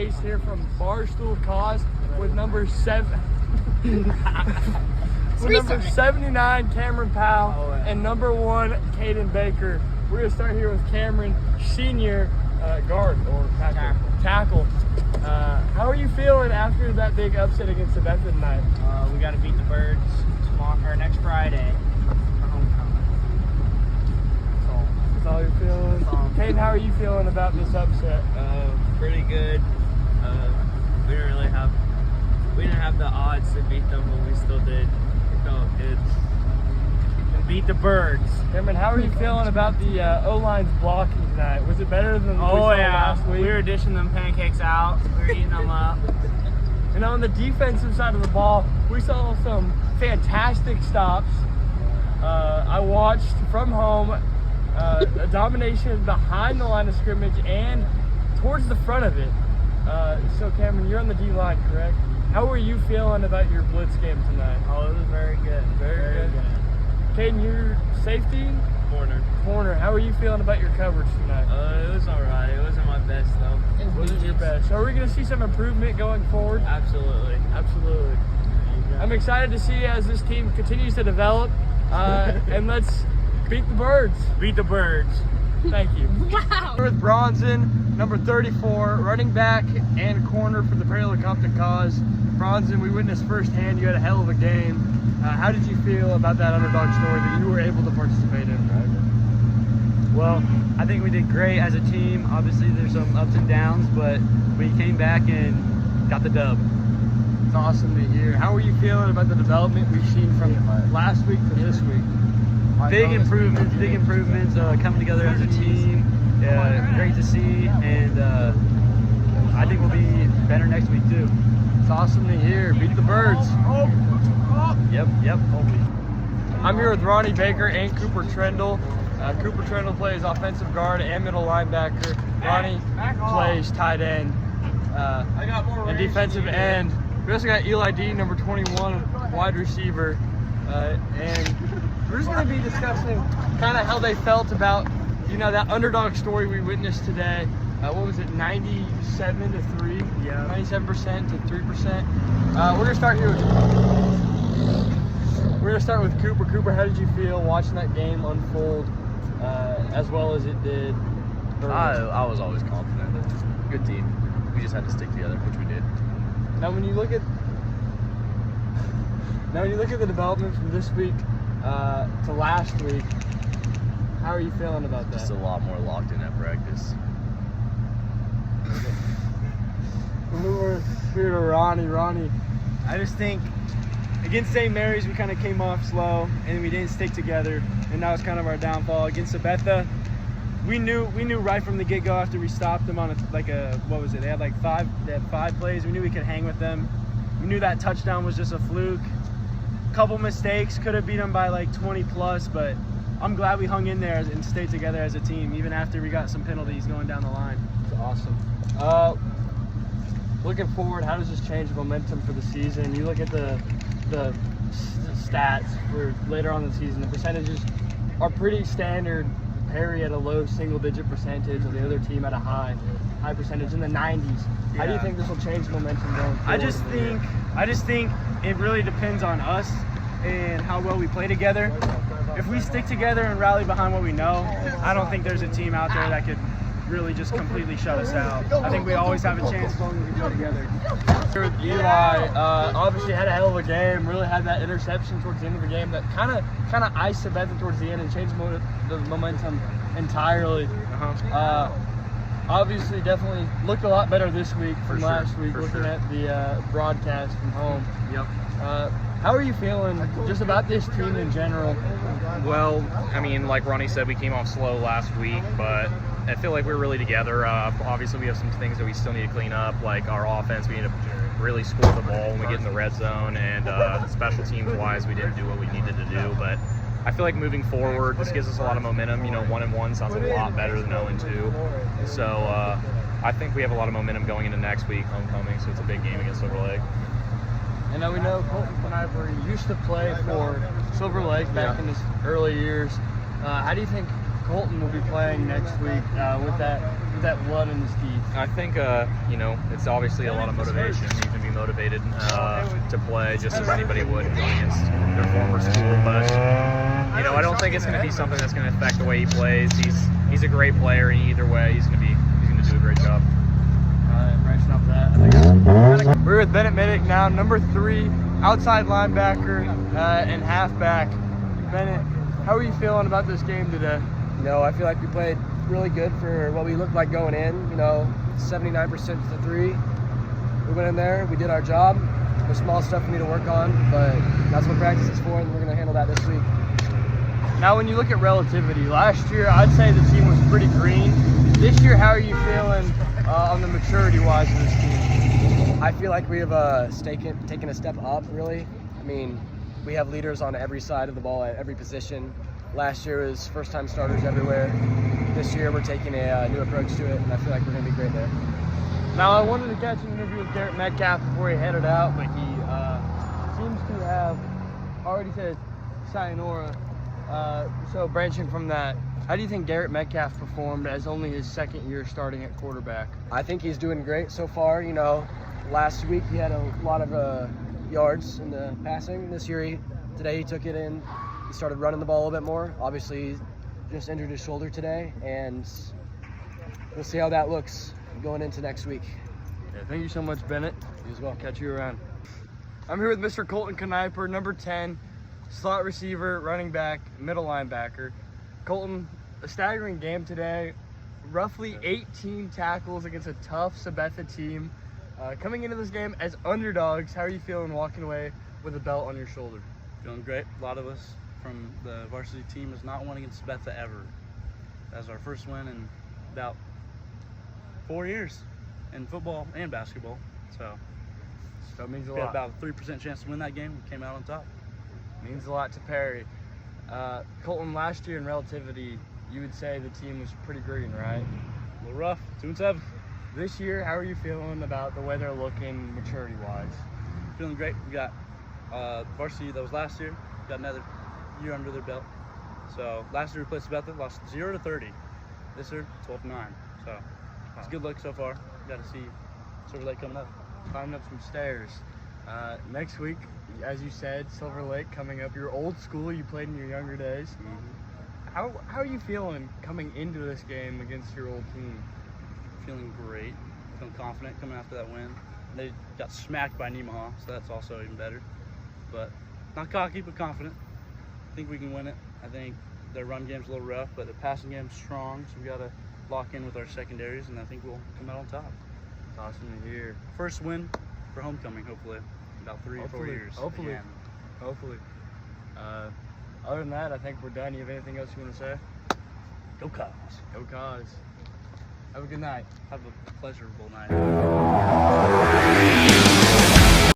Chase here from Barstool Cause with number 79, Cameron Powell, and number 1, Caden Baker. We're going to start here with Cameron, senior guard or tackle. How are you feeling after that big upset against sabetha tonight? We got to beat the Birds next Friday for homecoming. That's all you're feeling? Caden, how are you feeling about this upset? Pretty good. We didn't have the odds to beat them, but we still did. It felt good. Beat the Birds. Cameron, how are you feeling about the O-line's blocking tonight? Was it better than we saw last week? We were dishing them pancakes out. We were eating them up. And on the defensive side of the ball, we saw some fantastic stops. I watched from home a domination behind the line of scrimmage and towards the front of it. So Cameron, you're on the D-line, correct? How were you feeling about your blitz game tonight? Oh, it was very good. Very good. Caden, your safety? Corner. How are you feeling about your coverage tonight? It was all right. It wasn't my best, though. It wasn't your best. So are we going to see some improvement going forward? Absolutely. I'm excited to see as this team continues to develop. And let's beat the Birds. Beat the Birds. Thank you. Wow. We're with Bronson, number 34, running back and corner for the Prairie Compton Cause. Bronson, we witnessed firsthand you had a hell of a game. How did you feel about that underdog story that you were able to participate in? Well, I think we did great as a team. Obviously, there's some ups and downs, but we came back and got the dub. It's awesome to hear. How are you feeling about the development we've seen from last week to this week? Big improvements coming together as a team. Great to see, and I think we'll be better next week too. It's awesome to hear. Beat the Birds. Yep. I'm here with Ronnie Baker and Cooper Trendle. Cooper Trendle plays offensive guard and middle linebacker. Ronnie plays tight end and defensive end. We also got Eli D, number 21, wide receiver. And we're just going to be discussing kind of how they felt about, that underdog story we witnessed today. What was it, 97 to 3? Yeah. 97% to 3%. We're going to start with Cooper. Cooper, how did you feel watching that game unfold as well as it did? I was always confident. Good team. We just had to stick together, which we did. Now, when you look at the development from this week to last week, how are you feeling about that? Just a lot more locked in at practice. We're here to Ronnie. I just think against St. Mary's, we kind of came off slow and we didn't stick together, and that was kind of our downfall. Against sabetha, we knew right from the get-go after we stopped them on what was it? They had five plays. We knew we could hang with them. We knew that touchdown was just a fluke. Couple mistakes, could have beat them by 20 plus, but I'm glad we hung in there and stayed together as a team, even after we got some penalties going down the line. That's awesome. Looking forward, how does this change momentum for the season? You look at the stats for later on in the season, the percentages are pretty standard. Perry at a low single-digit percentage, and the other team at a high percentage in the 90s. How do you think this will change momentum going forward? I just think it really depends on us and how well we play together. If we stick together and rally behind what we know, I don't think there's a team out there that could really just completely shut us out. I think we always have a chance as long as we play together. Here with Eli, obviously had a hell of a game. Really had that interception towards the end of the game that kind of iced sabetha towards the end and changed the momentum entirely. Obviously, definitely looked a lot better this week from last week. Looking at the broadcast from home. Yep. How are you feeling just about this team in general? Well, I mean, like Ronnie said, we came off slow last week, but I feel like we're really together. Obviously, we have some things that we still need to clean up, like our offense. We need to really score the ball when we get in the red zone, and special teams-wise, we didn't do what we needed to do. But I feel like moving forward, this gives us a lot of momentum. 1-1 sounds a lot better than 0-2. So I think we have a lot of momentum going into next week, homecoming. So it's a big game against Silver Lake. And we know Colton Kniver used to play for Silver Lake back in his early years. How do you think Colton will be playing next week with that blood in his teeth? I think, it's obviously a lot of motivation. He's going to be motivated to play just as anybody would going against their former school. But, I don't think it's going to be something that's going to affect the way he plays. He's a great player, and either way, he's going to do a great job. Branching off that, we're with Bennett Minnick now, number 3, outside linebacker and halfback. Bennett, how are you feeling about this game today? I feel like we played really good for what we looked like going in. 79% to 3. We went in there, we did our job. There's small stuff we need to work on, but that's what practice is for, and we're going to handle that this week. Now, when you look at relativity, last year I'd say the team was pretty green. This year, how are you feeling on the maturity-wise of this team? I feel like we have taken a step up, really. We have leaders on every side of the ball at every position. Last year was first-time starters everywhere. This year we're taking a new approach to it, and I feel like we're going to be great there. Now, I wanted to catch an interview with Garrett Metcalf before he headed out, but he seems to have already said sayonara. So branching from that, how do you think Garrett Metcalf performed as only his second year starting at quarterback? I think he's doing great so far. Last week he had a lot of yards in the passing. Today he took it in. He started running the ball a little bit more. Obviously, he just injured his shoulder today, and we'll see how that looks going into next week. Yeah, thank you so much, Bennett. You as well. Catch you around. I'm here with Mr. Colton Kniper, number 10, slot receiver, running back, middle linebacker. Colton, a staggering game today. Roughly 18 tackles against a tough Sabetha team. Coming into this game as underdogs, how are you feeling walking away with a belt on your shoulder? Feeling great. A lot of us from the varsity team has not won against sabetha ever. That's our first win in about 4 years in football and basketball. So That means a we had lot. about a 3% chance to win that game. We came out on top. Means a lot to Perry. Colton, last year in relativity, you would say the team was pretty green, right? A little rough. 2-7. This year, how are you feeling about the way they're looking maturity-wise? Feeling great. We got varsity that was last year. Got another year under their belt. So last year we played sabetha, lost 0-30. This year 12-9. So it's a good look so far. Got to see Silver Lake coming up. Climbing up some stairs. Next week, as you said, Silver Lake coming up. Your old school you played in your younger days. How are you feeling coming into this game against your old team? Feeling great. Feeling confident coming after that win. They got smacked by Nemaha, so that's also even better. But not cocky, but confident. I think we can win it. I think their run game's a little rough, but the passing game's strong, so we got to lock in with our secondaries, and I think we'll come out on top. It's awesome to hear. First win for homecoming, hopefully, in about 3 or 4 years. Hopefully. Again. Hopefully. Other than that, I think we're done. You have anything else you want to say? Go Cubs. Go Cause. Have a good night. Have a pleasurable night.